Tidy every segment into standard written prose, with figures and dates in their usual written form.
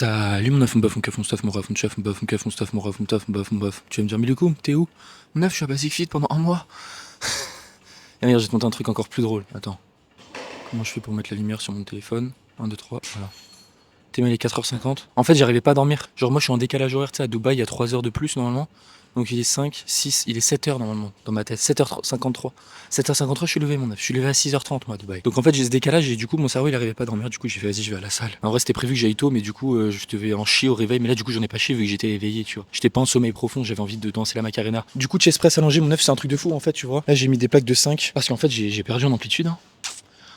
Salut mon neuf, mon bœuf, mon keuf, mon stuff, mon ref, mon chef, mon bœuf, mon keuf, mon stuff, mon ref, mon teuf, mon bœuf, mon bœuf. Tu vas me dire, mais du coup, t'es où? Mon neuf, je suis à Basic Fit pendant un mois. Et regarde, j'ai te monté un truc encore plus drôle. Attends. Comment je fais pour mettre la lumière sur mon téléphone? 1, 2, 3, voilà. T'es mal, il est 4h50. En fait, j'arrivais pas à dormir. Genre, moi, je suis en décalage horaire, tu sais, à Dubaï, il y a 3 heures de plus normalement. Donc, il est 5, 6, il est 7h normalement, dans ma tête. 7h53. 7h53, je suis levé, mon neuf. Je suis levé à 6h30, moi, à Dubaï. Donc, en fait, j'ai ce décalage et du coup, mon cerveau, il arrivait pas à dormir. Du coup, j'ai fait, vas-y, je vais à la salle. En vrai, c'était prévu que j'aille tôt, mais du coup, je devais en chier au réveil. Mais là, du coup, j'en ai pas chié vu que j'étais éveillé, tu vois. J'étais pas en sommeil profond, j'avais envie de danser la Macarena. Du coup, chest press allongé, mon neuf, c'est un truc de fou, en fait, tu vois. Là, j'ai mis des plaques de 5 parce qu'en fait, j'ai perdu en amplitude, hein.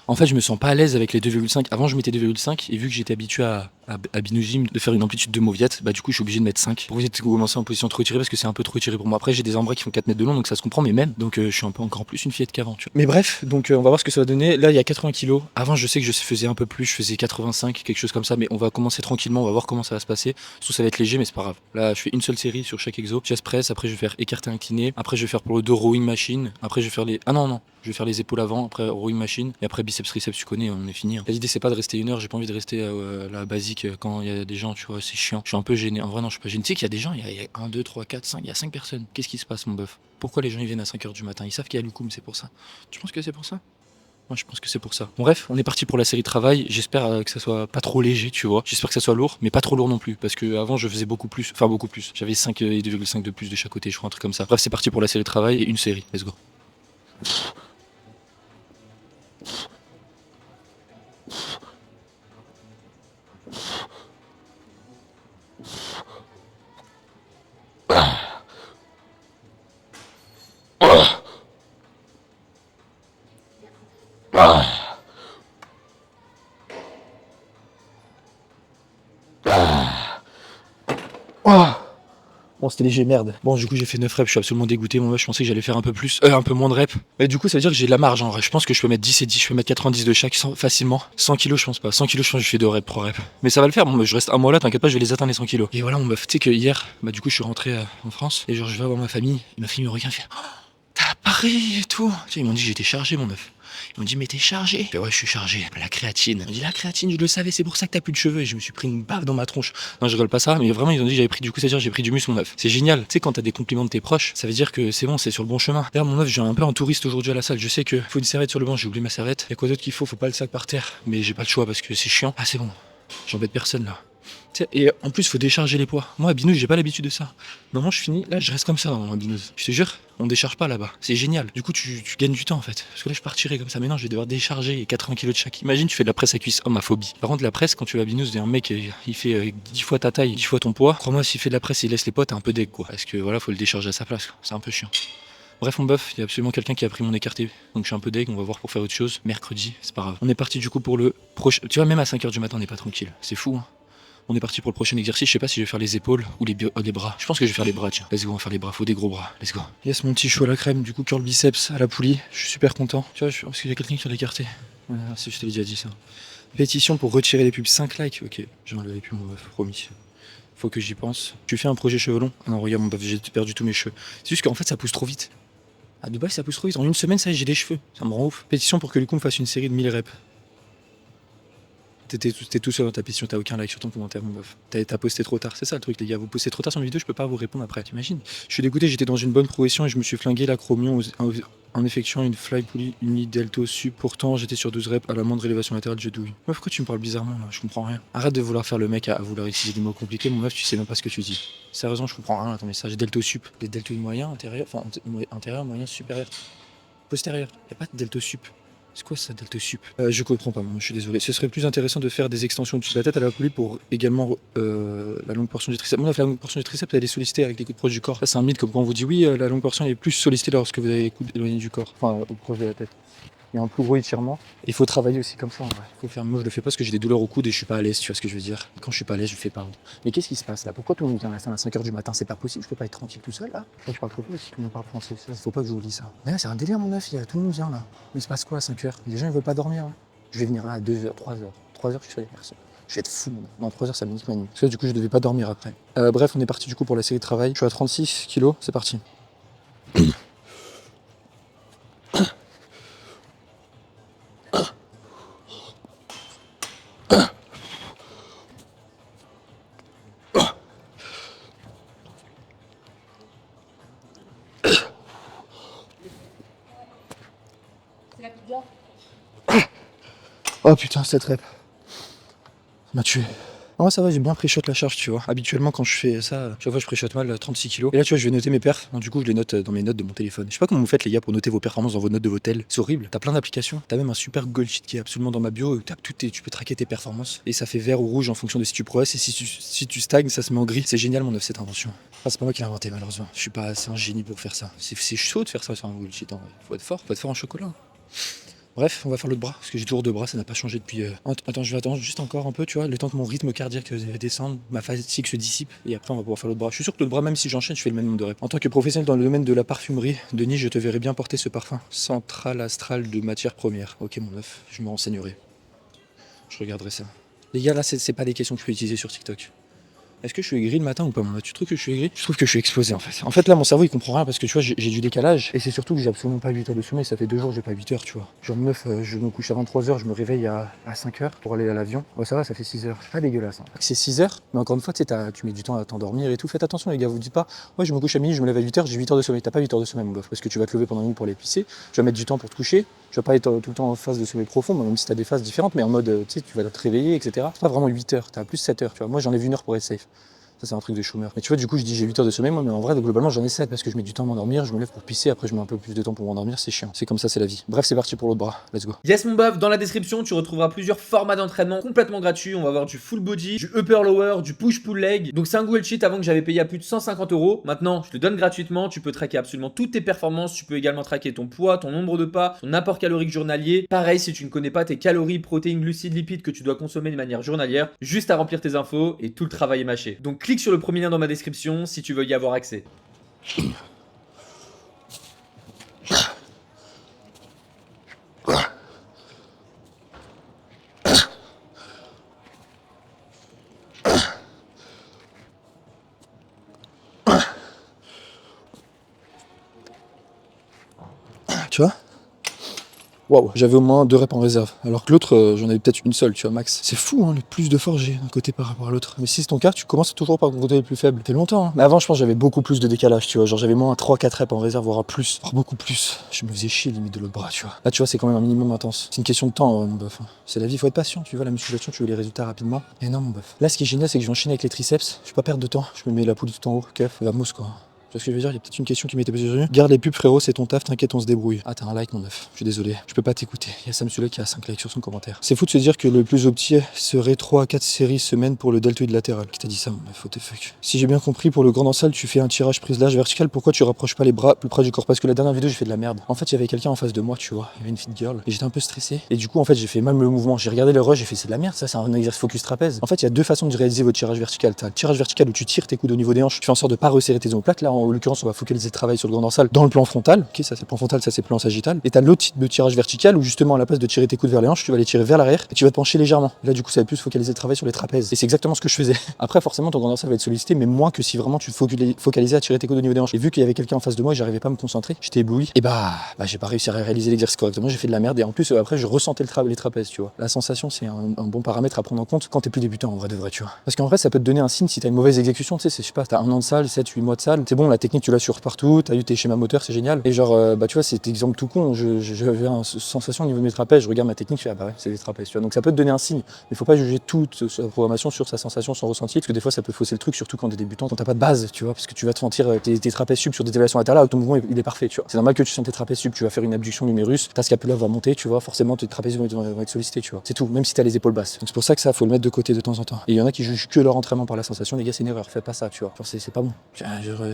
En fait, je me sens pas à l'aise avec les 2,5. Avant, je mettais 2,5 et vu que j'étais habitué à Binogym de faire une amplitude de mauviette, bah du coup, je suis obligé de mettre 5 pour éviter de commencer en position trop étirée parce que c'est un peu trop étiré pour moi. Après, j'ai des embrais qui font 4 mètres de long donc ça se comprend, mais même. Donc, je suis un peu encore plus une fillette qu'avant, tu vois. Mais bref, donc on va voir ce que ça va donner. Là, il y a 80 kilos. Avant, je sais que je faisais un peu plus, je faisais 85, quelque chose comme ça, mais on va commencer tranquillement, on va voir comment ça va se passer. Surtout, ça va être léger, mais c'est pas grave. Là, je fais une seule série sur chaque exo. Chest press, après, je vais faire écarté incliné. Après, je vais faire pour le dos rowing machine. Après, je vais faire les. Ah non, non. Je vais faire les épaules avant, après rowing machine, et après biceps triceps, tu connais, on est fini. Hein. L'idée c'est pas de rester 1 heure, j'ai pas envie de rester la basique quand il y a des gens, tu vois, c'est chiant. Je suis un peu gêné. En vrai, non, je suis pas gêné. Tu sais qu'il y a des gens, il y a 1, 2, 3, 4, 5, il y a 5 personnes. Qu'est-ce qui se passe, mon bœuf? Pourquoi les gens ils viennent à 5h du matin? Ils savent qu'il y a Loukoum, c'est pour ça. Tu penses que c'est pour ça? Moi je pense que c'est pour ça. Bon, bref, on est parti pour la série de travail. J'espère que ça soit pas trop léger, tu vois. J'espère que ça soit lourd, mais pas trop lourd non plus. Parce que avant je faisais beaucoup plus. Enfin beaucoup plus. J'avais 5 et 2,5 de plus de chaque côté, je crois, un truc comme ça. Bref, c'est parti pour la série de travail et une série. Let's go. Bon, c'était léger, merde. Bon, du coup, j'ai fait 9 reps, je suis absolument dégoûté. Moi, je pensais que j'allais faire un peu plus, un peu moins de reps. Et du coup, ça veut dire que j'ai de la marge en vrai. Je pense que je peux mettre 10 et 10, je peux mettre 90 de chaque facilement. 100 kilos, je pense pas. 100 kilos, je pense que je fais 2 reps, 3 reps. Mais ça va le faire, bon, je reste un mois là, t'inquiète pas, je vais les atteindre les 100 kilos. Et voilà, on m'a fait que hier, bah, du coup, je suis rentré en France. Et genre, je vais voir ma famille. Et ma fille me regarde, fait, oh, t'as Paris et tout. Tu sais, ils m'ont dit que j'étais chargé, mon meuf. Ils m'ont dit, mais t'es chargé. Ouais, je suis chargé. La créatine. Ils m'ont dit, la créatine, je le savais, c'est pour ça que t'as plus de cheveux. Et je me suis pris une baffe dans ma tronche. Non, je rigole pas ça, mais vraiment, ils ont dit que j'avais pris, du coup, c'est-à-dire, j'ai pris du muscle, mon meuf. C'est génial. Tu sais, quand t'as des compliments de tes proches, ça veut dire que c'est bon, c'est sur le bon chemin. D'ailleurs, mon meuf, j'ai un peu un touriste aujourd'hui à la salle. Je sais que faut une serviette sur le banc, j'ai oublié ma serviette. Y a quoi d'autre qu'il faut pas le sac par terre. Mais j'ai pas le choix parce que c'est chiant. Ah, c'est bon. J'embête personne là. Et en plus, faut décharger les poids. Moi, à Binous, j'ai pas l'habitude de ça. Normalement, je finis. Là, je reste comme ça à Binous. Je te jure, on décharge pas là-bas. C'est génial. Du coup, tu gagnes du temps en fait. Parce que là, je partirais comme ça. Mais non, je vais devoir décharger 80 kilos de chaque. Imagine, tu fais de la presse à cuisse. Oh, ma phobie. Par contre, la presse, quand tu vas à Binous, il y a un mec, il fait 10 fois ta taille, 10 fois ton poids. Crois-moi, s'il fait de la presse et il laisse les poids, t'es un peu deg quoi. Parce que voilà, faut le décharger à sa place. C'est un peu chiant. Bref, mon bœuf, il y a absolument quelqu'un qui a pris mon écarté. Donc je suis un peu deg, on va voir pour faire autre chose. Mercredi, c'est pas grave. On est parti du coup pour le prochain. Tu vois, même à 5h du matin, on n'est pas tranquille. C'est fou, hein. On est parti pour le prochain exercice. Je sais pas si je vais faire les épaules ou les bras. Je pense que je vais faire les bras, tiens. Let's go, on va faire les bras. Faut des gros bras. Let's go. Yes, mon petit chou à la crème. Du coup, curl biceps à la poulie. Je suis super content. Tu vois, parce qu'il y a quelqu'un qui l'a écarté. Si je t'ai déjà dit ça. Pétition pour retirer les pubs. 5 likes. Ok, j'en avais plus, mon meuf, promis. Faut que j'y pense. Tu fais un projet cheveux longs? Non, regarde, mon meuf, j'ai perdu tous mes cheveux. C'est juste qu'en fait, ça pousse trop vite. À Dubaï, ça pousse trop vite. En une semaine, ça y est, j'ai des cheveux. Ça me rend ouf. Pétition pour que Lucas me fasse une série de 1000 reps. T'es tout seul dans ta pétition, t'as aucun like sur ton commentaire, mon meuf. T'as posté trop tard, c'est ça le truc, les gars. Vous postez trop tard sur une vidéo, je peux pas vous répondre après, t'imagines? Je suis dégoûté, j'étais dans une bonne progression et je me suis flingué l'acromion en effectuant une fly pulley uni delto sup. Pourtant, j'étais sur 12 reps, à la moindre élévation latérale, je douille. Meuf, pourquoi tu me parles bizarrement là? Je comprends rien. Arrête de vouloir faire le mec à vouloir utiliser des mots compliqués, mon meuf, tu sais même pas ce que tu dis. Sérieusement, je comprends rien à ton message. Delto sup, les deltoïdes moyens, intérieur, enfin intérieur, moyen, supérieur, postérieur. Y a pas de delto sup. C'est quoi ça, delta sup? Je comprends pas, moi, je suis désolé. Ce serait plus intéressant de faire des extensions au-dessus de la tête à la poulie pour également la longue portion du triceps. Moi, la longue portion du triceps, elle est sollicitée avec les coudes proches du corps. Ça, c'est un mythe, comme quand on vous dit oui, la longue portion est plus sollicitée lorsque vous avez les coudes éloignés du corps, enfin, au proche de la tête. Il y a un plus gros étirement. Il faut travailler aussi comme ça, en vrai. Faut faire. Moi, je le fais pas parce que j'ai des douleurs au coude et je suis pas à l'aise, tu vois ce que je veux dire. Quand je suis pas à l'aise, je le fais pas. Mais qu'est-ce qui se passe là? Pourquoi tout le monde vient à la salle à 5h du matin? C'est pas possible, je peux pas être tranquille tout seul là. Je parle trop peu si tout le monde parle français. Ça, faut pas que j'oublie ça. Mais là, c'est un délire, mon neuf, tout le monde vient là. Mais il se passe quoi à 5h? Les gens ils veulent pas dormir. Hein. Je vais venir là à 2h, 3h. 3h, je suis les personnes. Je vais être fou. Non, 3h, ça me nique ma nuit. Parce que du coup, je devais pas dormir après. Bref, on est parti du coup pour la série de travail. Je suis à 36 kilos, c'est parti. Oh putain, cette rep. Ça m'a tué. En vrai, ça va, j'ai bien pré-shot la charge, tu vois. Habituellement, quand je fais ça, chaque fois, je pré-shot mal 36 kilos. Et là, tu vois, je vais noter mes perfs. Donc, du coup, je les note dans mes notes de mon téléphone. Je sais pas comment vous faites, les gars, pour noter vos performances dans vos notes de vos tels. C'est horrible. T'as plein d'applications. T'as même un super goal sheet qui est absolument dans ma bio. Où t'as tu peux traquer tes performances. Et ça fait vert ou rouge en fonction de si tu progresses. Et si tu stagnes, ça se met en gris. C'est génial, mon œuf, cette invention. Enfin, c'est pas moi qui l'ai inventé, malheureusement. Je suis pas assez un génie pour faire ça. C'est chaud de faire ça sur un goal sheet. En vrai. Faut être fort en chocolat. Bref, on va faire l'autre bras, parce que j'ai toujours deux bras, ça n'a pas changé depuis... Attends, je vais attendre juste encore un peu, tu vois, le temps que mon rythme cardiaque descende, ma fatigue se dissipe, et après on va pouvoir faire l'autre bras. Je suis sûr que l'autre bras, même si j'enchaîne, je fais le même nombre de reps. En tant que professionnel dans le domaine de la parfumerie, Denis, je te verrai bien porter ce parfum. Central astral de matière première. Ok mon œuf, je me renseignerai. Je regarderai ça. Les gars, là, c'est pas des questions que je peux utiliser sur TikTok. Est-ce que je suis aigri le matin ou pas, mon Tu trouves que je suis aigri? Je trouve que je suis explosé en fait. En fait là mon cerveau il comprend rien parce que tu vois j'ai du décalage et c'est surtout que j'ai absolument pas 8 heures de sommeil, ça fait 2 jours que j'ai pas 8 heures tu vois. Genre meuf, je me couche à 23h, je me réveille à 5h pour aller à l'avion. Ouais ça va, ça fait 6 heures. C'est pas dégueulasse. Hein. C'est 6 heures, mais encore une fois tu mets du temps à t'endormir et tout. Faites attention les gars, vous dites pas ouais je me couche à minuit, je me lève à 8h, j'ai 8 heures de sommeil. T'as pas 8 heures de sommeil mon bof parce que tu vas te lever pendant une nuit pour aller pisser, tu vas mettre du temps pour te coucher, tu vas pas être tout le temps en phase de sommeil profond, même si t'as des phases différentes, mais en mode tu sais tu vas te réveiller, etc. C'est pas vraiment 8 heures, t'as plus 7 heures, tu vois. Moi j'en ai vu 1 heure pour être safe. Ça c'est un truc de chômeur. Mais tu vois du coup je dis j'ai 8 heures de sommeil moi mais en vrai globalement j'en ai 7 parce que je mets du temps à m'endormir, je me lève pour pisser, après je mets un peu plus de temps pour m'endormir, c'est chiant. C'est comme ça, c'est la vie. Bref c'est parti pour l'autre bras, let's go. Yes mon bœuf, dans la description tu retrouveras plusieurs formats d'entraînement complètement gratuits. On va avoir du full body, du upper lower, du push pull leg. Donc c'est un Google Sheet avant que j'avais payé à plus de 150 €. Maintenant je te le donne gratuitement, tu peux traquer absolument toutes tes performances, tu peux également traquer ton poids, ton nombre de pas, ton apport calorique journalier. Pareil si tu ne connais pas tes calories, protéines, glucides, lipides que tu dois consommer de manière journalière, juste à remplir tes infos et tout le travail est mâché. Donc clique sur le premier lien dans ma description si tu veux y avoir accès. Tu vois? Waouh, j'avais au moins 2 reps en réserve. Alors que l'autre, j'en avais peut-être une seule, tu vois, max. C'est fou, hein, le plus de force j'ai d'un côté par rapport à l'autre. Mais si c'est ton cas, tu commences toujours par ton côté le plus faible. Ça fait longtemps, hein. Mais avant, je pense que j'avais beaucoup plus de décalage, tu vois. Genre, j'avais moins 3-4 reps en réserve, voire plus, voire beaucoup plus. Je me faisais chier limite de l'autre bras, tu vois. Là, tu vois, c'est quand même un minimum intense. C'est une question de temps, mon bof. C'est la vie, faut être patient, tu vois. La musculation, tu veux les résultats rapidement. Et non, mon bof. Là, ce qui est génial, c'est que je vais enchaîner avec les triceps. Je vais pas perdre de temps. Je me mets la poule tout en haut, keuf, vamos, quoi. Tu vois ce que je veux dire? Il y a peut-être une question qui m'était posée aujourd'hui. Garde les pubs frérot, c'est ton taf, t'inquiète, on se débrouille. Ah t'as un like mon neuf, je suis désolé, je peux pas t'écouter. Il y a Sam Sule qui a 5 likes sur son commentaire. C'est fou de se dire que le plus opti serait 3 à 4 séries semaine pour le deltoïde latéral. Qui t'a dit ça mon neuf? What the fuck? Si j'ai bien compris, pour le grand en salle, tu fais un tirage prise large vertical, pourquoi tu rapproches pas les bras plus près du corps? Parce que la dernière vidéo j'ai fait de la merde. En fait il y avait quelqu'un en face de moi, tu vois, il y avait une fit girl, et j'étais un peu stressé. Et du coup en fait j'ai fait même le mouvement, j'ai regardé le rush, j'ai fait c'est de la merde, ça c'est un exercice focus trapèze. En fait il y a deux façons de réaliser votre tirage vertical. T'as le tirage vertical où tu tires tes coudes au niveau des hanches, tu fais en sorte de pas resserrer tes omoplates. Là en l'occurrence on va focaliser le travail sur le grand dorsal dans le plan frontal. Ok, ça c'est le plan frontal, ça c'est le plan sagittal. Et t'as l'autre type de tirage vertical où justement à la place de tirer tes coudes vers les hanches, tu vas les tirer vers l'arrière et tu vas te pencher légèrement. Et là du coup ça va plus focaliser le travail sur les trapèzes. Et c'est exactement ce que je faisais. Après forcément ton grand dorsal va être sollicité, mais moins que si vraiment tu focalisais à tirer tes coudes au niveau des hanches. Et vu qu'il y avait quelqu'un en face de moi, j'arrivais pas à me concentrer, j'étais ébloui. Et bah j'ai pas réussi à réaliser l'exercice correctement, j'ai fait de la merde et en plus après je ressentais les trapèzes, tu vois. La sensation c'est un bon paramètre à prendre en compte quand t'es plus débutant en vrai de vrai, tu vois. Parce qu'en vrai ça peut te donner un signe si t'as une mauvaise exécution, tu sais, je sais pas, t'as 1 an de salle, 7-8 mois de salle, c'est bon, la technique tu l'assures partout, t'as eu tes schémas moteurs, c'est génial. Et genre bah tu vois, c'est exemple tout con, j'avais une sensation au niveau de mes trapèzes, je regarde ma technique, je fais ah bah ouais, c'est des trapèzes, tu vois. Donc ça peut te donner un signe, mais faut pas juger toute sa programmation sur sa sensation, son ressenti, parce que des fois ça peut fausser le truc, surtout quand t'es débutant, quand t'as pas de base, tu vois, parce que tu vas te sentir tes trapèzes sub sur des élévations latérales, alors que ton mouvement il est parfait, tu vois. C'est normal que tu sens tes trapèzes sub, tu vas faire une abduction numérus, ta scapula va monter, tu vois, forcément tes trapèzes vont être sollicités, tu vois. C'est tout, même si t'as les épaules basses. Donc c'est pour ça que ça faut le mettre de côté de temps en temps. Et il y en a qui jugent que leur entraînement par la sensation, les gars, c'est une erreur, fais pas ça, tu vois. Genre c'est pas bon.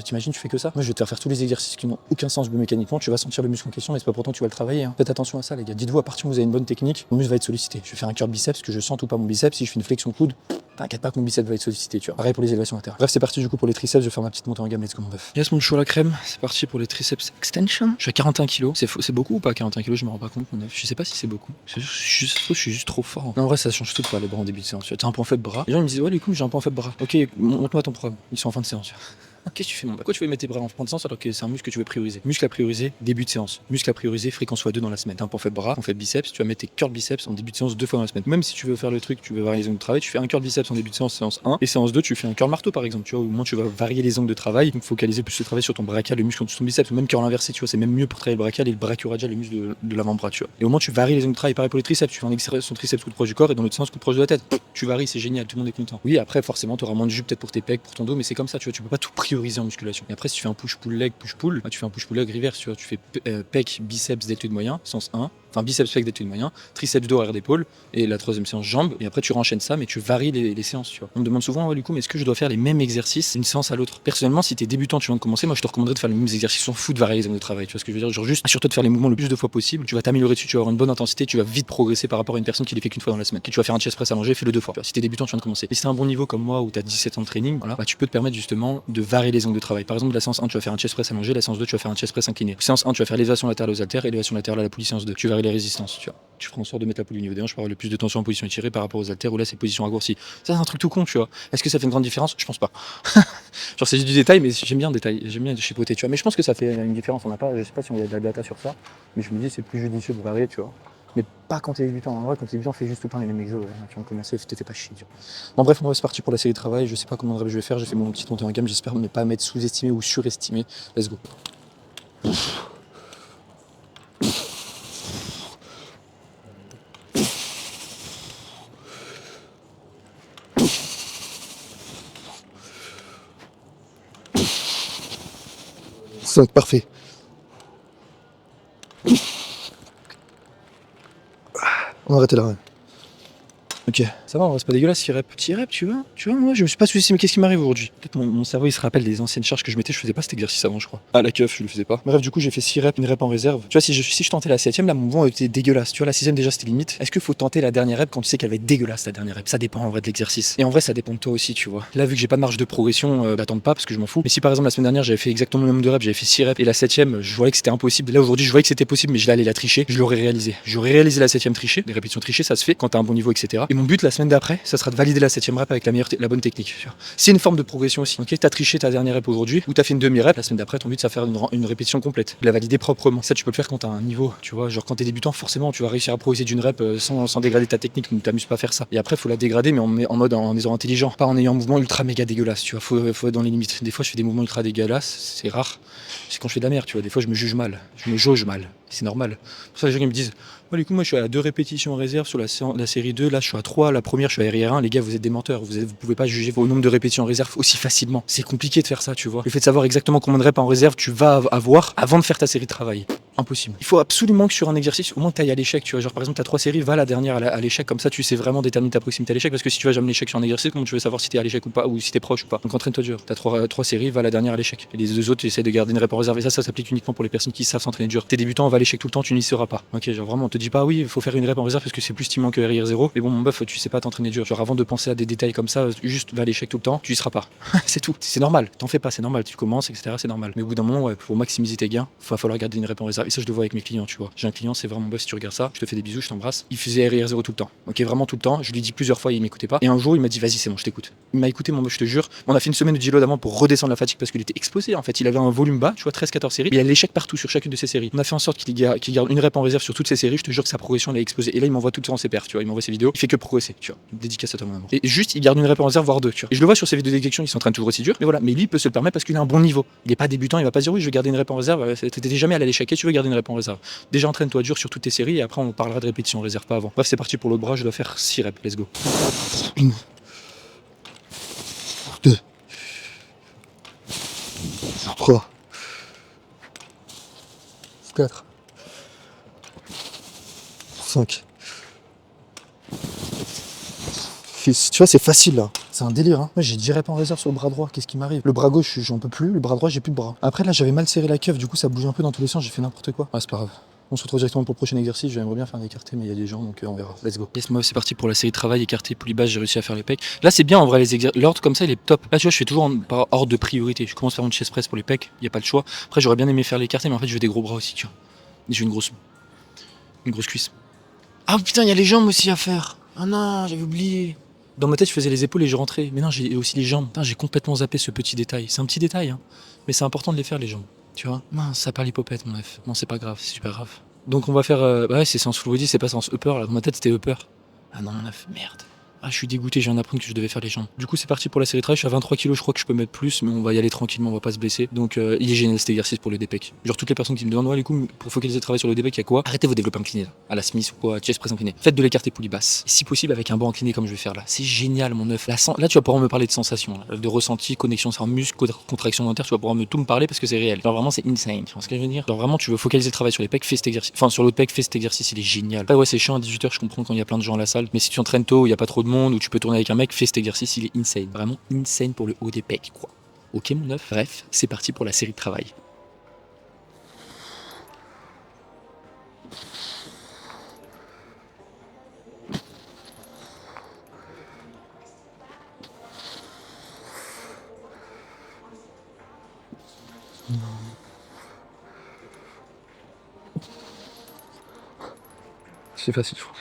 T'imagines, tu fais que ça. Moi je vais te faire tous les exercices qui n'ont aucun sens biomécaniquement, tu vas sentir le muscle en question, mais c'est pas pourtant tu vas le travailler, hein. Faites attention à ça les gars. Dites-vous à partir où vous avez une bonne technique, mon muscle va être sollicité. Je vais faire un curl biceps, que je sens ou pas mon biceps, si je fais une flexion de coude, t'inquiète pas que mon biceps va être sollicité, tu vois. Pareil pour les élévations latérales. Bref, c'est parti du coup pour les triceps, je vais faire ma petite montée en gamme, let's go mon bœuf. Yes mon chou à la crème, c'est parti pour les triceps extension. Je suis à 41 kg. C'est beaucoup ou pas 41 kg? Je me rends pas compte mon œuf. Je sais pas si c'est beaucoup. Je suis juste trop fort. Non, en vrai ça change tout pas les bras en début de séance. Tu as un point faible bras. Les gens ils me disent ouais du coup j'ai un point faible bras. Ok, montre-moi ton problème. Ils sont en fin de séance. Qu'est-ce que tu fais, mon bas? Pourquoi tu veux mettre tes bras en sens alors que c'est un muscle que tu veux prioriser? Muscle à prioriser, début de séance. Muscle à prioriser, fréquence x2 dans la semaine. T'as un point faible bras, on fait biceps, tu vas mettre tes curls biceps en début de séance 2 fois dans la semaine. Même si tu veux faire le truc, tu veux varier les angles de travail, tu fais un curl biceps en début de séance, séance 1, et séance 2, tu fais un curl marteau par exemple, tu vois, au moins tu vas varier les angles de travail, donc focaliser plus le travail sur ton brachial, le muscle de ton biceps, ou même curl inversé, tu vois, c'est même mieux pour travailler le brachial et le brachioradial, le muscle de l'avant-bras, tu vois. Et au moins tu varies les angles de travail, pareil pour les triceps, tu fais un exercice son triceps coup de proche du corps et dans l'autre sens coup de proche de la tête. Tu varies, c'est génial, tout le monde est content. Oui, après forcément tu auras moins de jus peut-être pour tes pecs, pour ton dos, mais c'est comme ça, tu vois, tu peux pas tout prioriser en musculation. Et après si tu fais un push-pull leg, push-pull, bah, tu fais un push-pull leg reverse, tu vois, tu fais pec, biceps, deltoïde moyen, sens 1, enfin biceps, pec, deltoïde moyen, triceps dos, arrière d'épaule, et la troisième séance jambes, et après tu renchaînes ça, mais tu varies les séances, tu vois. On me demande souvent, du coup, mais est-ce que je dois faire les mêmes exercices d'une séance à l'autre? Personnellement, si t'es débutant, tu viens de commencer, moi je te recommanderais de faire les mêmes exercices, on fout de varier les angles de travail, tu vois ce que je veux dire? Genre juste, assure-toi de faire les mouvements le plus de fois possible, tu vas t'améliorer dessus, tu vas avoir une bonne intensité, tu vas vite progresser par rapport à une personne qui les fait qu'une fois dans la semaine. Tu vas faire un chest press allongé, fais-le 2 fois. Tu vois, si t'es débutant, tu viens de commencer. Et si t'as un bon niveau comme moi où t'as 17 ans de training, voilà, bah, tu peux te permettre justement de varier les angles de travail. Par exemple, la séance 1, tu vas faire un chest press allongé, la séance 2, tu vas faire un chest press incliné. Séance 1, tu vas faire l'élévation latérale aux haltères, élévation latérale à la poulie, séance 2. Tu varies les résistances, tu vois. Tu feras en sorte de mettre la poulie au niveau des hanches pour avoir le plus de tension en position étirée par rapport aux haltères où là c'est position raccourcie. Ça c'est un truc tout con, tu vois. Est-ce que ça fait une grande différence? Je pense pas. Genre c'est juste du détail, mais j'aime bien le détail, j'aime bien chipoter, tu vois. Mais je pense que ça fait une différence. On n'a pas, je sais pas si on a de la data sur ça, mais je me dis c'est plus judicieux de varier, tu vois. Mais pas quand t'es débutant. En vrai, quand t'es débutant, fais juste tout le temps les mêmes exos. Ouais. Tu vas commencer, te fais pas chier. Tu vois. Bon, bref, c'est parti pour la série de travail. Je sais pas comment je vais faire. J'ai fait mon petit montée en gamme. J'espère ne pas m'être sous-estimé ou surestimé. Let's go. 5, parfait. On va arrêter là. Ouais. Ok, ça va, c'est pas dégueulasse, 6 reps. 6 reps, tu vois, moi je me suis pas soucié, mais qu'est-ce qui m'arrive aujourd'hui? Peut-être mon cerveau il se rappelle des anciennes charges que je mettais, je faisais pas cet exercice avant, je crois. Ah, la keuf, je le faisais pas. Bref, du coup, j'ai fait 6 reps, une rep en réserve. Tu vois, si je tentais la 7ème, là, mon mouvement était dégueulasse. Tu vois, la 6ème déjà c'était limite. Est-ce qu'il faut tenter la dernière rep quand tu sais qu'elle va être dégueulasse, la dernière rep? Ça dépend en vrai de l'exercice. Et en vrai, ça dépend de toi aussi, tu vois. Là, vu que j'ai pas de marge de progression, d'attendre pas parce que je m'en fous. Mais si par exemple la semaine dernière j'avais fait exactement le nombre de reps, j'avais fait 6 reps et la 7ème, je voyais que c'était impossible. Là aujourd'hui, je voyais que c'était possible, mais je l'allais la tricher. Je l'aurais réalisé. J'aurais réalisé la 7ème trichée. Les répétitions trichées, ça se fait quand t'as un bon niveau, etc. Et mon but la semaine d'après, ça sera de valider la 7ème rep avec la bonne technique. C'est une forme de progression aussi. Ok, t'as triché ta dernière rep aujourd'hui ou t'as fait une demi-rep, la semaine d'après, ton but c'est de faire une répétition complète, de la valider proprement. Ça, tu peux le faire quand t'as un niveau, tu vois. Genre quand t'es débutant, forcément, tu vas réussir à progresser d'une rep sans dégrader ta technique. Ne t'amuse pas à faire ça. Et après, faut la dégrader, mais en étant intelligent, pas en ayant un mouvement ultra méga dégueulasse. Tu vois, faut être dans les limites. Des fois, je fais des mouvements ultra dégueulasses, c'est rare. C'est quand je fais de la merde, tu vois. Des fois, je me juge mal, je me jauge mal. C'est normal. Pour ça, les gens qui me disent, du coup, moi, je suis à 2 répétitions en réserve sur la série 2. Là, je suis à 3. La première, je suis à RR1. Les gars, vous êtes des menteurs. Vous pouvez pas juger vos nombres de répétitions en réserve aussi facilement. C'est compliqué de faire ça, tu vois. Le fait de savoir exactement combien de reps en réserve tu vas avoir avant de faire ta série de travail. Impossible. Il faut absolument que sur un exercice, au moins tu ailles à l'échec, tu vois. Genre par exemple, tu as 3 séries, va la dernière à l'échec, comme ça tu sais vraiment déterminer ta proximité à l'échec. Parce que si tu vas jamais l'échec sur un exercice, comment tu veux savoir si t'es à l'échec ou pas, ou si t'es proche ou pas. Donc entraîne-toi dur. T'as 3 séries, va la dernière à l'échec. Et les 2 autres, tu essaies de garder une rep en réserve. Et ça s'applique uniquement pour les personnes qui savent s'entraîner dur. T'es débutant, va à l'échec tout le temps, tu n'y seras pas. Ok, genre vraiment, on te dit pas, oui, il faut faire une rep en réserve parce que c'est plus stimulant que RIR0. Mais bon, mon bœuf, tu sais pas t'entraîner dur. Genre avant de penser à des détails comme ça, juste va à l'échec tout le temps, tu y seras pas. C'est tout. C'est normal. T'en fais pas, c'est normal. Tu commences, etc. C'est normal. Mais au bout d'un moment, ouais, pour maximiser tes gains, va falloir garder une rep en réserve. Et ça, je le vois avec mes clients, tu vois. J'ai un client, c'est vraiment boss, si tu regardes ça, je te fais des bisous, je t'embrasse. Il faisait RIR0 tout le temps. Ok, vraiment tout le temps. Je lui ai dit plusieurs fois, il m'écoutait pas. Et un jour, il m'a dit, vas-y, c'est bon, je t'écoute. Il m'a écouté, mon boss, je te jure. On a fait une semaine de deload avant pour redescendre la fatigue parce qu'il était exposé. En fait, il avait un volume bas, tu vois, 13-14 séries. Il a l'échec partout sur chacune de ses séries. On a fait en sorte qu'il garde une rep en réserve sur toutes ses séries. Je te jure que sa progression, elle a explosé. Et là, il m'envoie tout le temps ses perfs, tu vois. Il m'envoie ses vidéos. Il fait que progresser, tu vois. Dédicace à toi, mon amour. Et juste, il garde une rep en réserve, voire 2, tu vois. Et je le vois sur ses vidéos d'exécution, il s'entraîne toujours aussi dur. Mais voilà, mais lui, il peut se le permettre parce qu'il a un bon niveau. Il est pas débutant, il va pas dire, oui, je vais garder une rep en réserve. T'étais jamais à l'échec, tu veux garder une rep en réserve. Déjà, entraîne-toi dur sur toutes tes séries et après, on parlera de répétition en réserve pas avant. Bref, c'est parti pour l'autre bras, je dois faire 6 reps. Let's go. 1, 2, 3, 4, 5. Fils, tu vois, c'est facile là. C'est un délire, hein. Moi, j'ai 10 reps en réserve sur le bras droit. Qu'est-ce qui m'arrive? Le bras gauche, j'en peux plus. Le bras droit, j'ai plus de bras. Après, là, j'avais mal serré la keuf. Du coup, ça bouge un peu dans tous les sens. J'ai fait n'importe quoi. Ouais, c'est pas grave. On se retrouve directement pour le prochain exercice. J'aimerais bien faire un écarté, mais il y a des gens, donc on verra. Let's go. Yes, moi, c'est parti pour la série de travail. Écarté, poulie basse, j'ai réussi à faire les pecs. Là, c'est bien en vrai, les exercices. L'ordre comme ça, il est top. Là, tu vois, je fais toujours par ordre de priorité. Je commence par mon chest press pour les pecs. Il n'y a pas le choix. Après, j'aurais bien aimé faire l'écarté, mais en fait, je veux des gros bras aussi, tu vois. Et j'ai une grosse cuisse. Ah putain, il y a les jambes aussi à faire. Ah non, j'avais oublié. Dans ma tête, je faisais les épaules et je rentrais. Mais non, j'ai aussi les jambes. Putain, j'ai complètement zappé ce petit détail. C'est un petit détail, hein. Mais c'est important de les faire, les jambes. Tu vois? Mince, ça parle hypopète, mon F. Non, c'est pas grave, c'est super grave. Donc on va faire... ouais, c'est séance full body, c'est pas séance upper, là. Dans ma tête, c'était upper. Ah non, mon F, merde. Ah, je suis dégoûté, je viens d'apprendre que je devais faire les jambes. Du coup, c'est parti pour la série de travail. Je suis à 23 kilos, je crois que je peux mettre plus, mais on va y aller tranquillement, on va pas se blesser. Donc, il est génial cet exercice pour le DPEC. Genre, toutes les personnes qui me demandent, ouais, les coups, pour focaliser le travail sur le DPEC, il y a quoi? Arrêtez vos développés inclinés, là. À la Smith ou quoi, chest press incliné. Faites de l'écarté poulie basse. Et si possible, avec un banc incliné comme je vais faire là. C'est génial, mon œuf. Là, tu vas pouvoir me parler de sensations, là, de ressenti, connexion sur muscle, contraction dentaire, tu vas pouvoir tout me parler parce que c'est réel. Genre, vraiment, c'est insane. Tu vois ce que je veux dire? Genre, vraiment, tu veux focaliser le travail sur les pecs, fais cet exercice. Enfin, sur l'autre pec, fais cet exercice, il est génial. Après, ouais, c'est chiant à 18h, je comprends quand il y a plein de gens à la salle. Mais si tu entraînes tôt, il y a pas trop de monde, ou tu peux tourner avec un mec, fais cet exercice, il est insane. Vraiment insane pour le haut des pecs, quoi. Ok, mon œuf? Bref, c'est parti pour la série de travail. C'est facile, je crois.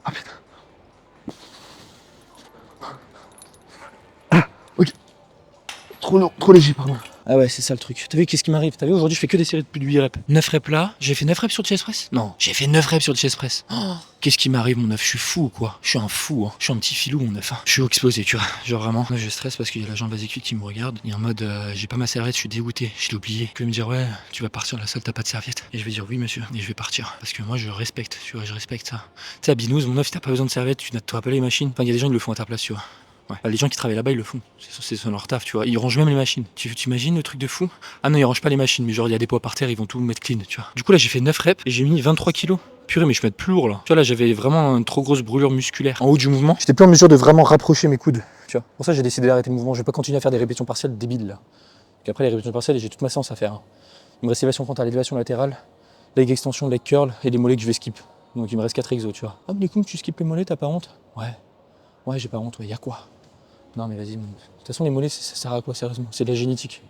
Ah putain. Ah, ok. Trop lourd, trop léger, pardon. Ah ouais, c'est ça le truc. T'as vu qu'est-ce qui m'arrive? T'as vu, aujourd'hui je fais que des séries de plus de 8 reps. 9 reps là, j'ai fait 9 reps sur le chest press? Non, j'ai fait 9 reps sur le chest press. Oh, qu'est-ce qui m'arrive, mon œuf? Je suis fou ou quoi? Je suis un fou, hein. Je suis un petit filou, mon œuf. Hein. Je suis explosé, tu vois. Genre vraiment, là, je stresse parce qu'il y a l'agent basique qui me regarde. Il est en mode, j'ai pas ma serviette, je suis dégoûté, je l'ai oublié. Il va me dire, ouais, tu vas partir de la salle, t'as pas de serviette. Et je vais dire, oui, monsieur. Et je vais partir. Parce que moi, je respecte, tu vois, je respecte ça. Tu sais, à Binous, mon œuf, si t'as pas besoin de serviette, tu n'as pas appelé les machines. Enfin, il y a des gens qui le font à ta place, tu vois. Ouais. Les gens qui travaillent là-bas, ils le font. C'est leur taf, tu vois. Ils rangent même les machines. Tu imagines le truc de fou? Ah non, ils rangent pas les machines, mais genre, il y a des poids par terre, ils vont tout mettre clean, tu vois. Du coup, là, j'ai fait 9 reps et j'ai mis 23 kilos. Purée, mais je vais être plus lourd là. Tu vois, là, j'avais vraiment une trop grosse brûlure musculaire. En haut du mouvement, j'étais plus en mesure de vraiment rapprocher mes coudes, tu vois. Pour ça, j'ai décidé d'arrêter le mouvement. Je vais pas continuer à faire des répétitions partielles débiles là. Et après, les répétitions partielles, j'ai toute ma séance à faire. Hein. Il me reste élévation frontale, élévation latérale, leg extension, leg curl et les mollets que je vais skip. Donc, il me reste 4 exos, tu vois. Ah, mais les coups, tu skippes les mollets, t'as pas honte? Ouais. Ouais, j'ai pas honte, ouais. Y a quoi? Non mais vas-y, de toute façon les mollets ça sert à quoi sérieusement? C'est de la génétique.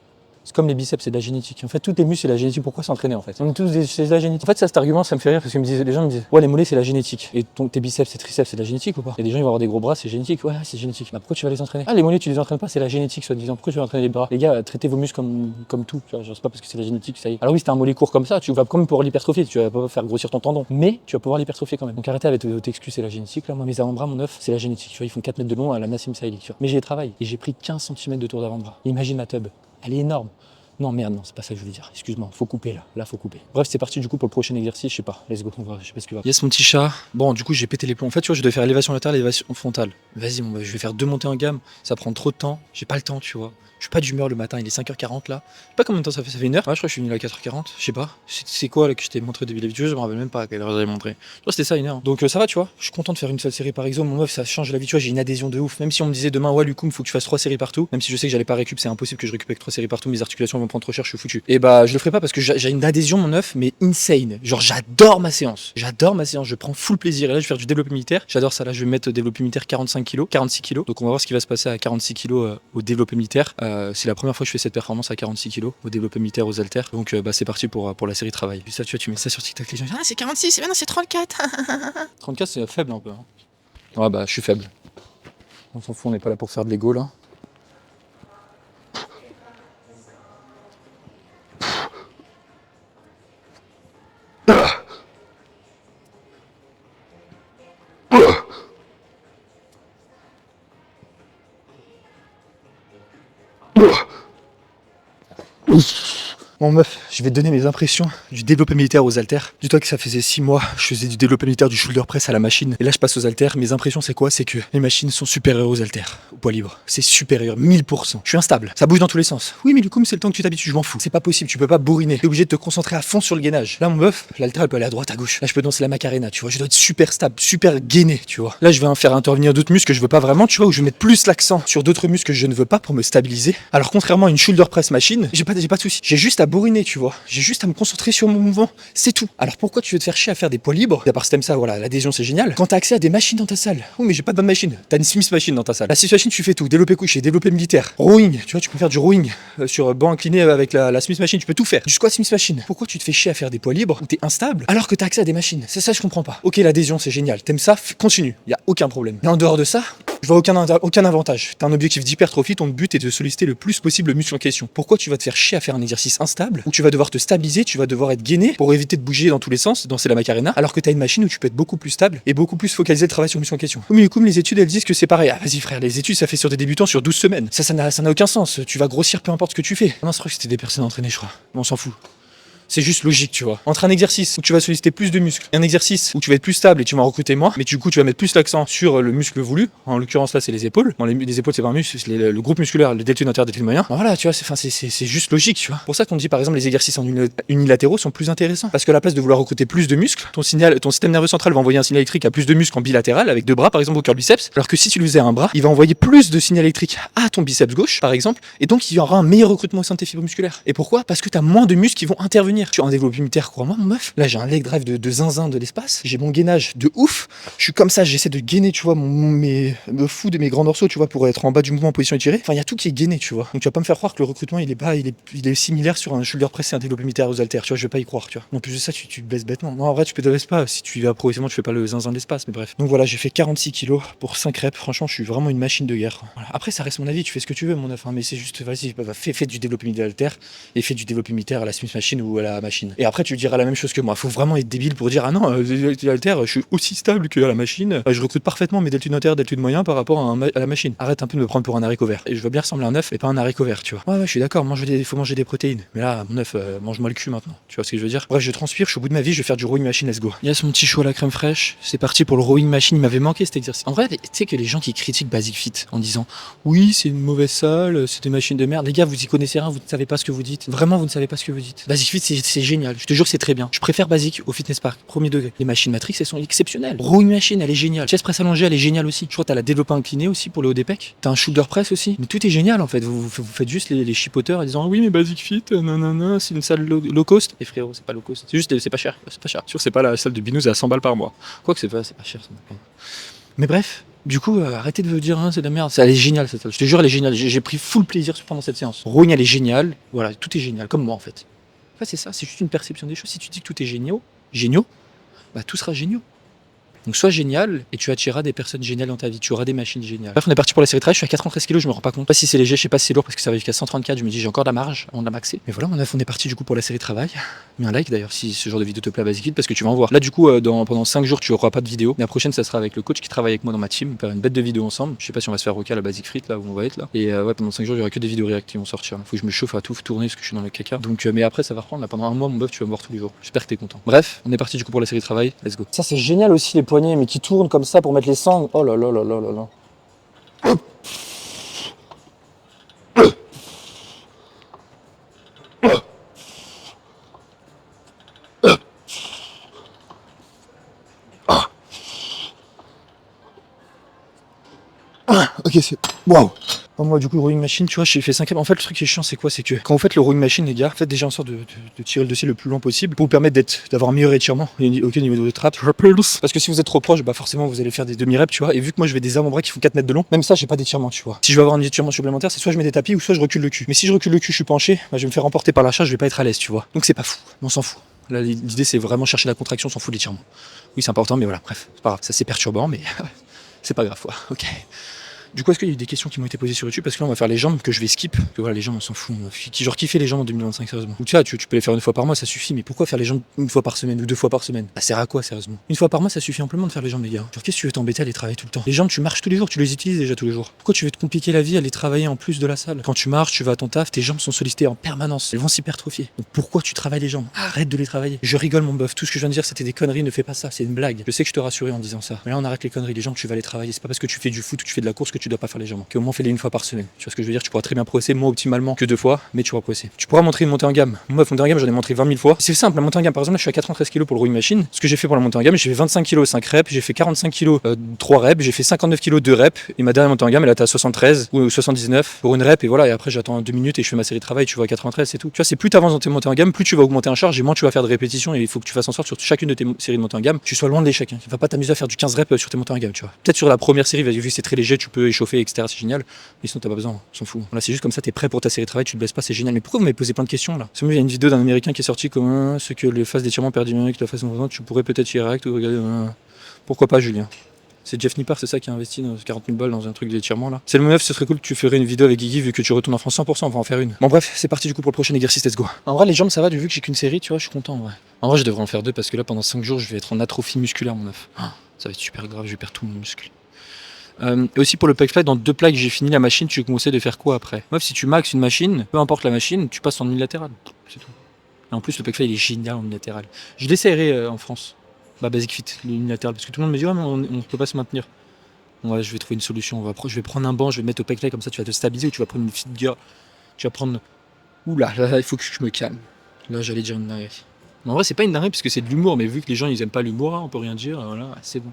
C'est comme les biceps, c'est de la génétique. En fait, toutes les muscles, c'est de la génétique. Pourquoi s'entraîner en fait? On est tous c'est de la génétique. En fait, ça, cet argument, ça me fait rire parce que les gens me disent, ouais, les mollets, c'est la génétique. Et tes biceps, tes triceps, c'est de la génétique ou pas? Il y a des gens, ils vont avoir des gros bras, c'est génétique. Ouais, c'est génétique. Bah, pourquoi tu vas les entraîner? Ah, les mollets, tu les entraînes pas, c'est la génétique, soi-disant. Pourquoi tu vas entraîner les bras? Les gars, traitez vos muscles comme tout. Tu vois, genre, c'est pas parce que c'est la génétique, ça y est. Alors oui, si t'as un mollet court comme ça, tu vas quand même pouvoir l'hypertrophier. Tu vas pas faire grossir ton tendon, mais tu vas pouvoir l'hypertrophier quand même. Donc arrêtez avec votre excuse, c'est la génétique. Là, moi, mes avant-bras, mon œuf, c'est la génétique. Tu vois, ils font 4 mètres de long à la Nassim Saïli. Mais j'ai travaillé et j'ai pris 15 cm de tour d'avant-bras. Imagine ma tub. Elle est énorme. Non merde, non, c'est pas ça que je voulais dire. Excuse-moi, faut couper là. Là, faut couper. Bref, c'est parti du coup pour le prochain exercice. Je sais pas. Let's go, on va. Je sais pas ce qu'il va. Yes, mon petit chat. Bon, du coup, j'ai pété les plombs. En fait, tu vois, je devais faire élévation latérale, élévation frontale. Vas-y, je vais faire 2 montées en gamme. Ça prend trop de temps. J'ai pas le temps, tu vois. Je suis pas d'humeur le matin, il est 5h40 là. Je sais pas combien de temps ça fait 1 heure. Ouais, je crois que je suis venu là à 4h40. Je sais pas. C'est quoi là que je t'ai montré depuis la vidéo? Je me rappelle même pas à quelle heure j'avais montré. Je crois que c'était ça 1 heure. Donc ça va, tu vois. Je suis content de faire une seule série par exo. Mon meuf, ça change la vie, tu vois. J'ai une adhésion de ouf. Même si on me disait demain, ouais, Lucum, faut que tu fasses 3 séries partout. Même si je sais que j'allais pas récup, c'est impossible que je récupère 3 séries partout. Mes articulations vont prendre trop cher, je suis foutu. Et bah, je le ferai pas parce que j'ai une adhésion, mon meuf, mais insane. Genre, j'adore ma séance. J'adore ma séance. Je prends full plaisir. Et là, je vais faire du développé militaire. J'adore ça. Là, je vais mettre développé militaire 45 kg, 46 kg. Donc, on va voir ce qui va se passer à 46 kg au développé militaire. C'est la première fois que je fais cette performance à 46 kg au développé militaire aux haltères. Donc, bah, c'est parti pour la série travail. Puis ça, tu vois, tu mets ça sur TikTok, les gens disent, ah, c'est 46, mais non, c'est 34. 34, c'est faible un peu. Hein. Ouais, bah, je suis faible. On s'en fout, on n'est pas là pour faire de l'ego là. Bon meuf, je vais te donner mes impressions du développé militaire aux haltères. Dis-toi que ça faisait 6 mois, je faisais du développé militaire du shoulder press à la machine. Et là je passe aux haltères. Mes impressions c'est quoi? C'est que les machines sont supérieures aux haltères, au poids libre. C'est supérieur, 1000%. Je suis instable, ça bouge dans tous les sens. Oui mais du coup c'est le temps que tu t'habitues, je m'en fous. C'est pas possible, tu peux pas bourriner. T'es obligé de te concentrer à fond sur le gainage. Là mon meuf, l'haltère elle peut aller à droite, à gauche. Là je peux danser la Macarena, tu vois. Je dois être super stable, super gainé, tu vois. Là je vais faire intervenir d'autres muscles que je veux pas vraiment, tu vois, où je vais mettre plus l'accent sur d'autres muscles que je ne veux pas pour me stabiliser. Alors contrairement à une shoulder press machine, j'ai pas de soucis. J'ai juste à bourriner, tu vois. J'ai juste à me concentrer sur mon mouvement, c'est tout. Alors pourquoi tu veux te faire chier à faire des poids libres? À part si t'aimes ça, voilà, l'adhésion c'est génial. Quand t'as accès à des machines dans ta salle. Oui, mais j'ai pas de bonne machine. T'as une Smith machine dans ta salle. La Smith machine, tu fais tout. Développé couché, développé militaire, rowing. Tu vois, tu peux faire du rowing sur banc incliné avec la Smith machine. Tu peux tout faire. Du squat Smith machine. Pourquoi tu te fais chier à faire des poids libres où t'es instable alors que t'as accès à des machines? C'est ça, je comprends pas. Ok, l'adhésion c'est génial. T'aimes ça, continue. Y a aucun problème. Et en dehors de ça, je vois aucun avantage. T'as un objectif d'hypertrophie, ton but est de solliciter le plus possible le muscle en question. Pourquoi tu vas te faire chier à faire un exercice instable où tu vas devoir te stabiliser, tu vas devoir être gainé pour éviter de bouger dans tous les sens, danser la Macarena, alors que t'as une machine où tu peux être beaucoup plus stable et beaucoup plus focalisé le travail sur le muscle en question. Oui, mais comme les études elles disent que c'est pareil. Ah vas-y frère, les études ça fait sur des débutants sur 12 semaines. Ça n'a aucun sens. Tu vas grossir peu importe ce que tu fais. Non, c'est vrai que c'était des personnes entraînées, je crois. Mais on s'en fout. C'est juste logique, tu vois. Entre un exercice où tu vas solliciter plus de muscles et un exercice où tu vas être plus stable et tu vas en recruter moins, mais du coup tu vas mettre plus l'accent sur le muscle voulu. En l'occurrence là c'est les épaules. Bon, les épaules c'est pas un muscle, c'est le groupe musculaire, le deltoïde antérieur, deltoïde moyen. Voilà, tu vois, c'est juste logique, tu vois. Pour ça qu'on dit par exemple les exercices en unilatéraux sont plus intéressants. Parce que à la place de vouloir recruter plus de muscles, ton système nerveux central va envoyer un signal électrique à plus de muscles en bilatéral avec deux bras par exemple au curl biceps. Alors que si tu lui faisais un bras, il va envoyer plus de signal électrique à ton biceps gauche par exemple, et donc il y aura un meilleur recrutement au sein de tes fibres musculaires. Et pourquoi? Parce que tu as moins de muscles qui vont intervenir. Tu as un développé militaire, crois-moi mon meuf. Là j'ai un leg drive de zinzin de l'espace, j'ai mon gainage de ouf. Je suis comme ça, j'essaie de gainer, tu vois, me fous de mes grands dorsaux, tu vois, pour être en bas du mouvement en position étirée. Enfin, il y a tout qui est gainé, tu vois. Donc tu vas pas me faire croire que le recrutement il est similaire sur un shoulder press et un développé militaire aux haltères, tu vois, je vais pas y croire, tu vois. En plus de ça, tu te blesses bêtement. Non, en vrai, tu te blesses pas. Si tu y vas progressivement, tu fais pas le zinzin de l'espace, mais bref. Donc voilà, j'ai fait 46 kilos pour 5 reps. Franchement, je suis vraiment une machine de guerre. Voilà. Après, ça reste mon avis, tu fais ce que tu veux, mon neuf, hein, mais c'est juste, vas-y, fais du développé militaire haltère et fais du développé militaire à la Smith machine ou à la machine. Et après, tu diras la même chose que moi. Faut vraiment être débile pour dire, ah non, haltère, je suis aussi stable que à la machine. Je recrute parfaitement mes deltoïdes antérieurs, deltoïdes moyens par rapport à la machine. Arrête un peu de me prendre pour un haricot vert. Et je veux bien ressembler à un œuf et pas un haricot vert, tu vois. Ouais, je suis d'accord, faut manger des protéines. Mais là, mon œuf, mange-moi le cul maintenant. Tu vois ce que je veux dire? Bref, je transpire, je suis au bout de ma vie, je vais faire du rowing machine, let's go. Yes, mon petit chou à la crème fraîche. C'est parti pour le rowing machine. Il m'avait manqué cet exercice. En vrai, tu sais que les gens qui critiquent Basic Fit en disant, oui, c'est une mauvaise salle, c'est des machines de merde. Les gars, vous y connaissez rien, vous ne savez pas ce que vous dites. Vraiment, vous ne savez pas ce que vous dites. Basic Fit, c'est génial. Je te jure, c'est très bien. Je préfère Basic au Fitness Park, premier degré. Les machines Matrix, elles sont exceptionnelles. Rowing machine, elle est géniale. Chest press allongé, elle est géniale aussi. Je crois que t'as la développée inclinée aussi pour le haut des pecs. T'as un shoulder press aussi. Mais tout est génial en fait. Vous faites juste les chipoteurs en disant oui, mais Basic Fit, nanana, c'est une salle low cost. Et frérot, c'est pas low cost. C'est juste, c'est pas cher. C'est pas cher. Sûr, c'est pas la salle de Binous à 100 balles par mois. Quoique c'est pas cher. Ça. Mais bref. Du coup, arrêtez de me dire, hein, c'est de la merde. Elle est géniale cette salle. Je te jure, elle est géniale. J'ai pris full plaisir pendant cette séance. Rowing, elle est géniale. Voilà, tout est génial, comme moi en fait. En fait, c'est ça. C'est juste une perception des choses. Si tu dis que tout est génial, bah tout sera génial. Donc sois génial et tu attireras des personnes géniales dans ta vie, tu auras des machines géniales. Bref, on est parti pour la série de travail, je suis à 93 kg, je me rends pas compte. Pas si c'est léger, je sais pas si c'est lourd parce que ça va jusqu'à 134, je me dis j'ai encore de la marge, on a maxé. Mais voilà, on est parti du coup pour la série de travail. Mets un like d'ailleurs si ce genre de vidéo te plaît à Basic Fit parce que tu vas en voir. Là du coup pendant 5 jours tu auras pas de vidéo. La prochaine ça sera avec le coach qui travaille avec moi dans ma team, on va faire une bête de vidéos ensemble. Je sais pas si on va se faire recal à Basic Fit là où on va être là. Et ouais pendant 5 jours il y aura que des vidéos réactives qui vont sortir. Faut que je me chauffe à tout tourner parce que je suis dans le caca. Donc mais après ça va reprendre là pendant un mois mon bœuf tu vas me voir tous les jours. J'espère que t'es content. Bref, on est parti du coup pour la série de travail. Let's go. Ça c'est génial aussi les poignets mais qui tournent comme ça pour mettre les sangles. Oh là là là là là là. Ok, c'est... Waouh. Moi du coup le rowing machine tu vois j'ai fait 5 reps. En fait le truc qui est chiant c'est quoi? C'est que quand vous faites le rowing machine les gars, faites déjà en sorte de tirer le dossier le plus loin possible pour vous permettre d'avoir un meilleur étirement au niveau de trappe. Parce que si vous êtes trop proche, bah forcément vous allez faire des demi-reps tu vois. Et vu que moi je vais des avant-bras qui font 4 mètres de long, même ça j'ai pas d'étirement tu vois. Si je veux avoir un étirement supplémentaire c'est soit je mets des tapis ou soit je recule le cul. Mais si je recule le cul je suis penché, bah, je vais me faire emporter par la charge, je vais pas être à l'aise tu vois. Donc c'est pas fou, on s'en fout. Là l'idée c'est vraiment chercher la contraction, on s'en fout de l'étirement. Oui c'est important mais voilà bref, c'est pas grave, ça c'est perturbant mais c'est pas grave quoi, ok. Du coup, est-ce qu'il y a eu des questions qui m'ont été posées sur YouTube? Parce que là, on va faire les jambes que je vais skip. Que voilà, les jambes, on s'en fout. Genre, qui fait les jambes en 2025, sérieusement? Ou tu vois, tu peux les faire une fois par mois, ça suffit. Mais pourquoi faire les jambes une fois par semaine ou 2 fois par semaine? Ça sert à quoi, sérieusement? Une fois par mois, ça suffit amplement de faire les jambes, les gars. Genre, qu'est-ce que tu veux t'embêter à les travailler tout le temps? Les jambes, tu marches tous les jours, tu les utilises déjà tous les jours. Pourquoi tu veux te compliquer la vie à les travailler en plus de la salle? Quand tu marches, tu vas à ton taf, tes jambes sont sollicitées en permanence. Elles vont s'hypertrophier. Donc pourquoi tu travailles les jambes? Arrête de les travailler. Je rigole, mon bœuf. Tout ce que je viens de dire, c'était des conneries. Ne fais pas ça. C'est une blague. Je sais que je te rassurais en disant ça. Mais là, on arrête les conneries. Les jambes, tu vas les travailler. C'est pas parce que tu fais du foot ou tu fais de la course que tu dois pas faire légèrement. Au moins fais-les une fois par semaine. Tu vois ce que je veux dire? Tu pourras très bien progresser, moins optimalement que 2 fois, mais tu pourras progresser. Tu pourras montrer une montée en gamme. Moi, montée en gamme, j'en ai montré 20 000 fois. C'est simple, la montée en gamme, par exemple, là, je suis à 93 kg pour le rowing machine. Ce que j'ai fait pour la montée en gamme, j'ai fait 25 kg 5 reps, j'ai fait 45 kg 3 reps, j'ai fait 59 kg 2 reps, et ma dernière montée en gamme, elle était à 73 ou 79 pour une rep, et voilà, et après j'attends 2 minutes et je fais ma série de travail, tu vois, à 93, c'est tout. Tu vois, c'est plus tu avances dans tes montées en gamme, plus tu vas augmenter en charge et moins tu vas faire de répétitions, et il faut que tu fasses en sorte sur chacune de tes séries de montées en gamme, tu sois loin de l'échec. Tu vas pas t'amuser à faire du 15 reps sur tes montées en gamme, tu vois. Peut-être sur la première série, vu que c'est très léger, tu peux échauffer, etc. C'est génial, mais sinon t'as pas besoin, on s'en fout. Là, c'est juste comme ça, t'es prêt pour ta série de travail, tu te blesses pas, c'est génial. Mais pourquoi vous m'avez posé plein de questions là? C'est moi, il y a une vidéo d'un américain qui est sorti comme ce que les phases d'étirement périodontique, la phase montante, tu pourrais peut-être y réacter ou regarder. Pourquoi pas, Julien? C'est Jeff Nippard, c'est ça qui a investi dans 40 000 balles dans un truc d'étirement là. C'est le meuf, ce serait cool que tu ferais une vidéo avec Guigui vu que tu retournes en France 100%, on va en faire une. Bon bref, c'est parti du coup pour le prochain exercice, let's go. En vrai les jambes ça va, vu que j'ai qu'une série, tu vois, je suis content en vrai. En vrai je devrais en faire 2 parce que là pendant 5 jours je vais être en atrophie musculaire mon meuf. Ça va être super grave, je vais perdre tout mon muscle. Et aussi pour le pec fly, dans 2 plaques j'ai fini la machine, tu conseilles de faire quoi après? Meuf, si tu maxes une machine, peu importe la machine, tu passes en unilatéral, c'est tout. Et en plus le pec fly il est génial en unilatéral. Je l'essayerai en France. Bah Basic Fit, l'unilatéral, parce que tout le monde me dit ouais mais on peut pas se maintenir. Ouais, je vais trouver une solution. Je vais prendre un banc, je vais mettre au pec fly comme ça, tu vas te stabiliser ou tu vas prendre une figure. Tu vas prendre. Oula, là, il faut que je me calme. Là, j'allais dire une dinguerie. Mais en vrai, c'est pas une dinguerie parce que c'est de l'humour, mais vu que les gens ils aiment pas l'humour, hein, on peut rien dire, voilà, c'est bon.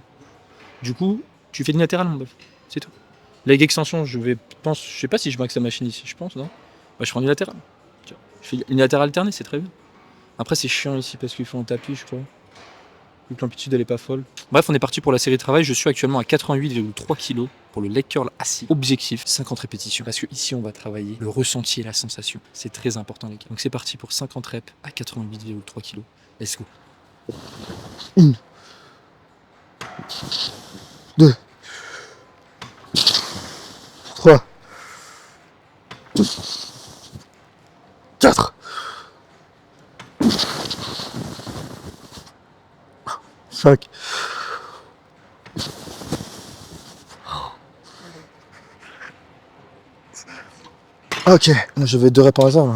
Du coup, tu fais du latéral, mon bœuf. C'est tout. Leg extension, je sais pas si je max la machine ici, je pense, non? Bah, je prends du latéral. Je fais une latérale alternée, c'est très bien. Après, c'est chiant ici parce qu'ils font un tapis, je crois. Vu que l'amplitude elle est pas folle. Bref, on est parti pour la série de travail. Je suis actuellement à 88,3 kg pour le leg curl assis. Objectif 50 répétitions. Parce que ici on va travailler le ressenti et la sensation. C'est très important les gars. Donc c'est parti pour 50 reps à 88,3 kg. Let's go. 1, 2, 3, 4, 5. Ok, je vais 2 reps par hasard.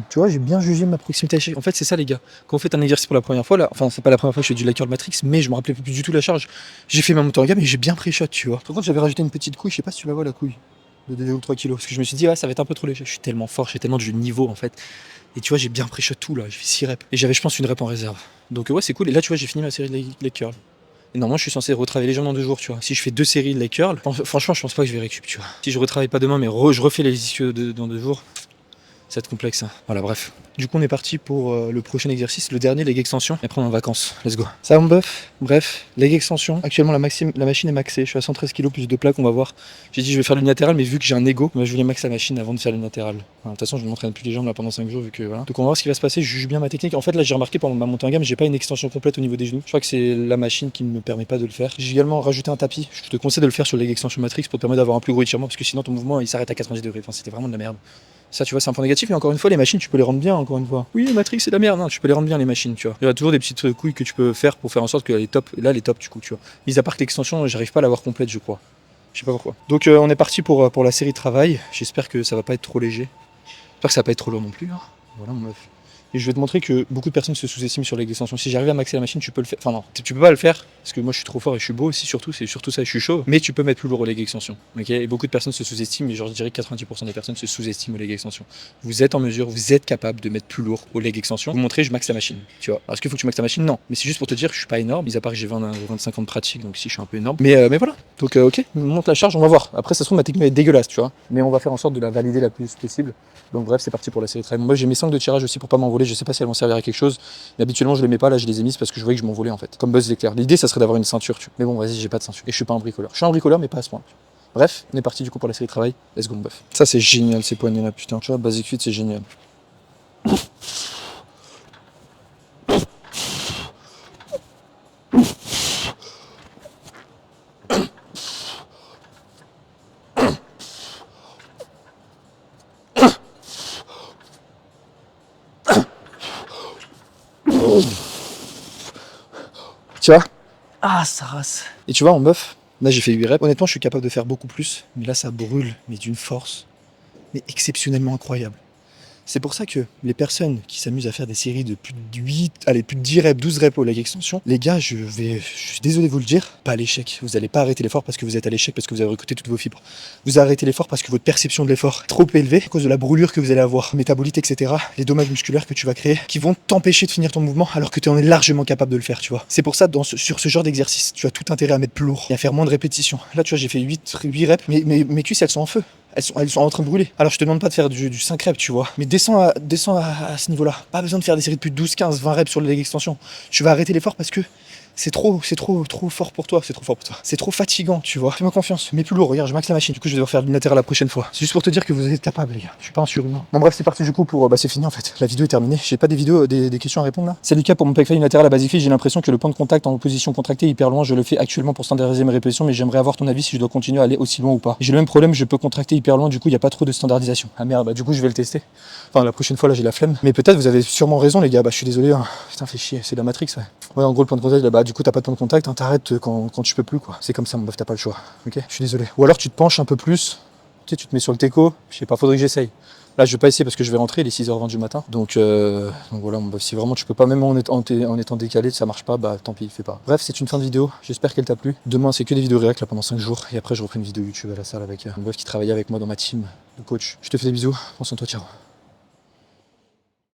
Tu vois, j'ai bien jugé ma proximité à l'échec. En fait, c'est ça, les gars. Quand vous faites un exercice pour la première fois, là, enfin, c'est pas la première fois que je fais du leg curl matrix, mais je me rappelais plus du tout la charge. J'ai fait ma montée en gamme et j'ai bien pré-shot, tu vois. Par contre, j'avais rajouté une petite couille, je sais pas si tu la vois, la couille de 2,3 kg. Parce que je me suis dit, ouais, ça va être un peu trop léger. Je suis tellement fort, j'ai tellement de niveau, en fait. Et tu vois, j'ai bien pré-shot tout, là. J'ai fait 6 reps. Et j'avais, je pense, une rep en réserve. Donc, ouais, c'est cool. Et là, tu vois, j'ai fini ma série de leg curl. Et normalement, je suis censé retravailler les jambes dans 2 jours, tu vois. Si je fais 2 séries de leg curl, franchement, je pense pas que je vais récup, tu vois. Si je retravaille pas demain, mais je refais les issues dans 2 jours, ça va être complexe. Hein. Voilà, bref. Du coup, on est parti pour le prochain exercice, le dernier, leg extension. Et après, on est en vacances. Let's go. Ça, mon bœuf. Bref, leg extension. Actuellement, la machine est maxée. Je suis à 113 kg plus 2 plaques, on va voir. J'ai dit, je vais faire l'unilatéral, mais vu que j'ai un ego, je voulais max la machine avant de faire l'unilatéral. De toute façon, je ne m'entraîne plus les jambes là pendant 5 jours, vu que voilà. Donc, on va voir ce qui va se passer. Je juge bien ma technique. En fait, là, j'ai remarqué pendant ma montée en gamme, j'ai pas une extension complète au niveau des genoux. Je crois que c'est la machine qui ne me permet pas de le faire. J'ai également rajouté un tapis. Je te conseille de le faire sur leg extension matrix pour te permettre d'avoir un plus gros étirement, parce que sinon, ton mouvement il s'arrête à 90 degrés. Enfin, c'était vraiment de la merde. Ça, tu vois, c'est un point négatif, mais encore une fois, les machines, tu peux les rendre bien, encore une fois. Oui, Matrix, c'est de la merde, non, tu peux les rendre bien, les machines, tu vois. Il y a toujours des petites couilles que tu peux faire pour faire en sorte que les top, là, les top, du coup, tu vois. Mis à part que l'extension, j'arrive pas à l'avoir complète, je crois. Je sais pas pourquoi. Donc, on est parti pour la série de travail. J'espère que ça va pas être trop léger. J'espère que ça va pas être trop lourd non plus. Hein. Voilà, mon meuf. Et je vais te montrer que beaucoup de personnes se sous-estiment sur l'extension. Si j'arrive à maxer la machine, tu peux le faire. Enfin non, tu peux pas le faire parce que moi je suis trop fort et je suis beau aussi, surtout, c'est surtout ça, je suis chaud. Mais tu peux mettre plus lourd au leg extension. Ok. Et beaucoup de personnes se sous-estiment, mais genre je dirais que 90% des personnes se sous-estiment au leg extension. Vous êtes en mesure, vous êtes capable de mettre plus lourd au leg extension. Vous montrez, je maxe la machine. Tu vois. Alors est-ce qu'il faut que tu maxes la machine? Non. Mais c'est juste pour te dire que je suis pas énorme, mis à part que j'ai 25 ans de pratique, donc si je suis un peu énorme. Mais voilà. Donc ok, monte la charge, on va voir. Après ça se trouve ma technique va être dégueulasse, tu vois. Mais on va faire en sorte de la valider la plus possible. Donc bref, c'est parti pour la série de travail. Moi j'ai mes sangles de tirage aussi pour pas m'envoler. Je sais pas si elles vont servir à quelque chose. Mais habituellement je les mets pas, là je les ai mises parce que je voyais que je m'envolais en fait. Comme Buzz l'éclair. L'idée ça serait d'avoir une ceinture, tu vois. Mais bon vas-y, j'ai pas de ceinture. Et je suis pas un bricoleur. Je suis un bricoleur mais pas à ce point. Bref, on est parti du coup pour la série de travail. Let's go mon bœuf. Ça c'est génial ces poignées là, putain. Tu vois, Basic Fit c'est génial. Tu vois? Ah, ça rase. Et tu vois, en meuf, là j'ai fait 8 reps. Honnêtement, je suis capable de faire beaucoup plus. Mais là, ça brûle, mais d'une force, mais exceptionnellement incroyable. C'est pour ça que les personnes qui s'amusent à faire des séries de plus de 8, allez, plus de 10 reps, 12 reps au leg extension, les gars, je suis désolé de vous le dire, pas à l'échec. Vous n'allez pas arrêter l'effort parce que vous êtes à l'échec, parce que vous avez recruté toutes vos fibres. Vous arrêtez l'effort parce que votre perception de l'effort est trop élevée à cause de la brûlure que vous allez avoir, métabolite, etc. Les dommages musculaires que tu vas créer qui vont t'empêcher de finir ton mouvement alors que tu en es largement capable de le faire, tu vois. C'est pour ça, sur ce genre d'exercice, tu as tout intérêt à mettre plus lourd et à faire moins de répétitions. Là, tu vois, j'ai fait 8 reps, mais mes cuisses, elles sont en feu. Elles sont en train de brûler. Alors je te demande pas de faire du 5 reps, tu vois. Mais descends à ce niveau-là. Pas besoin de faire des séries de plus de 12, 15, 20 reps sur le leg extension. Tu vas arrêter l'effort parce que c'est trop fort pour toi. C'est trop fort pour toi. C'est trop fatigant, tu vois. Fais-moi confiance. Mais plus lourd, regarde, je max la machine. Du coup, je vais devoir faire l'unilatéral la prochaine fois. C'est juste pour te dire que vous êtes capable, les gars. Je suis pas un surhumain. Bon, bref, c'est parti du coup pour. Bah, c'est fini en fait. La vidéo est terminée. J'ai pas des questions à répondre là. C'est Lucas pour mon pec unilatéral à basic fit. J'ai l'impression que le point de contact en position contractée est hyper loin. Je le fais actuellement pour standardiser mes répétitions, mais j'aimerais avoir ton avis si je dois continuer à aller aussi loin ou pas. J'ai le même problème, je peux contracter hyper loin, du coup, il n'y a pas trop de standardisation. Ah merde, bah du coup, je vais le tester. Enfin, la prochaine fois, là, j'ai la flemme. Mais peut-être, vous avez sûrement raison, les gars. Bah, je suis désolé. Hein. Putain, fait chier. C'est de la Matrix, ouais. Ouais, en gros, le point de contact, là, bah, du coup, t'as pas de point de contact. Hein, t'arrêtes quand tu peux plus, quoi. C'est comme ça, mon meuf, t'as pas le choix. Ok, je suis désolé. Ou alors, tu te penches un peu plus. Tu sais, tu te mets sur le teco. Je sais pas, faudrait que j'essaye. Là, je vais pas essayer parce que je vais rentrer, il est 6h20 du matin. Donc voilà, mon meuf, si vraiment tu peux pas, même en étant décalé, ça marche pas, bah tant pis, fais pas. Bref, c'est une fin de vidéo. J'espère qu'elle t'a plu. Demain, c'est que des vidéos réac là pendant 5 jours. Et après, je referai une vidéo YouTube à la salle avec une meuf qui travaillait avec moi dans ma team de coach. Je te fais des bisous. Prends soin de toi, ciao.